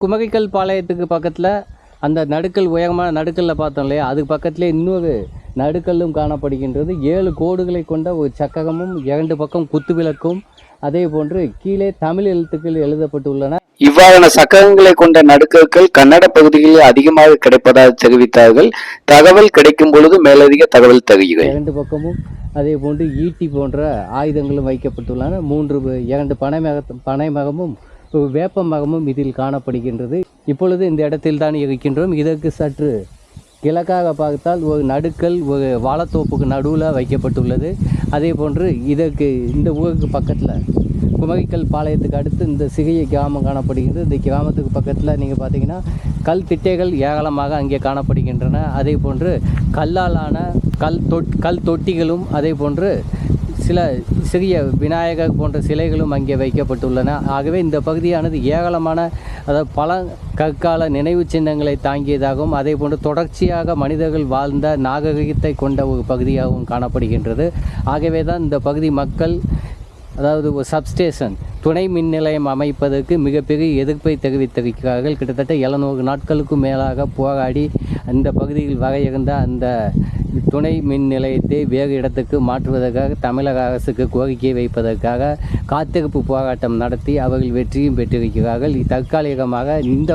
குமரிக்கல் பாளையத்துக்கு பக்கத்தில் அந்த நடுக்கல் உயரமான நடுக்கல்ல பார்த்தோம் இல்லையா, அதுக்கு பக்கத்துலேயே இன்னொரு நடுக்கல்லும் காணப்படுகின்றது. 7 கோடுகளை கொண்ட ஒரு சக்கரமும் 2 பக்கம் குத்து விளக்கும் அதே போன்று கீழே தமிழ் எழுத்துக்கள் எழுதப்பட்டுள்ளன. இவ்வாறான சக்கரங்களை கொண்ட நடுக்கற்கள் கன்னட பகுதிகளில் அதிகமாக கிடைப்பதாக தெரிவித்தார்கள். தகவல் கிடைக்கும் பொழுது மேலதிக தகவல் தருகிறேன். 2 பக்கமும் அதே போன்று ஈட்டி போன்ற ஆயுதங்களும் வைக்கப்பட்டுள்ளன. 2 பனைமரமும் வேப்ப மரமும் இதில் காணப்படுகின்றது. இப்பொழுது இந்த இடத்தில் தான் இருக்கின்றோம். இதற்கு சற்று கிழக்காக பார்த்தால் ஒரு நடுக்கல் ஒரு வாழைத்தோப்புக்கு நடுவில் வைக்கப்பட்டுள்ளது. அதே போன்று இதற்கு இந்த ஊருக்கு பக்கத்தில் குமரிக்கல் பாளையத்துக்கு அடுத்து இந்த சிறிய கிராமம் காணப்படுகின்றது. இந்த கிராமத்துக்கு பக்கத்தில் நீங்கள் பார்த்தீங்கன்னா கல் திட்டைகள் ஏராளமாக அங்கே காணப்படுகின்றன. அதே போன்று கல்லாலான கல் தொட்டிகளும் அதே போன்று சில சிறிய விநாயகர் போன்ற சிலைகளும் அங்கே வைக்கப்பட்டுள்ளன. ஆகவே இந்த பகுதியானது ஏராளமான பல கற்கால நினைவு சின்னங்களை தாங்கியதாகவும் அதே போன்று தொடர்ச்சியாக மனிதர்கள் வாழ்ந்த நாகரிகத்தை கொண்ட ஒரு பகுதியாகவும் காணப்படுகின்றது. ஆகவே தான் இந்த பகுதி மக்கள் ஒரு சப்ஸ்டேஷன் துணை மின் நிலையம் அமைப்பதற்கு மிகப்பெரிய எதிர்ப்பை தெரிவித்திருக்கிறார்கள். கிட்டத்தட்ட 700 நாட்களுக்கும் மேலாக போராடி அந்த பகுதியில் வர இருந்த அந்த துணை மின் நிலையத்தை வேறு இடத்துக்கு மாற்றுவதற்காக தமிழக அரசுக்கு கோரிக்கை வைப்பதற்காக காத்திருப்பு போராட்டம் நடத்தி அவர்கள் வெற்றியும் பெற்றிருக்கிறார்கள். தற்காலிகமாக இந்த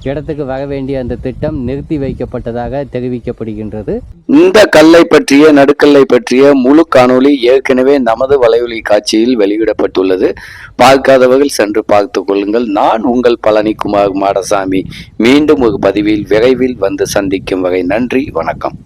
இடத்துக்கு வர வேண்டிய அந்த திட்டம் நிறுத்தி வைக்கப்பட்டதாக தெரிவிக்கப்படுகின்றது. இந்த கல்லை பற்றிய நடுக்கல்லை பற்றிய முழு காணொளி ஏற்கனவே நமது வலையொலி காட்சியில் வெளியிடப்பட்டுள்ளது. பார்க்காதவர்கள் சென்று பார்த்துக் கொள்ளுங்கள். நான் உங்கள் பழனிக்குமார் மாடசாமி. மீண்டும் ஒரு பதிவில் விரைவில் வந்து சந்திக்கும் வரை நன்றி, வணக்கம்.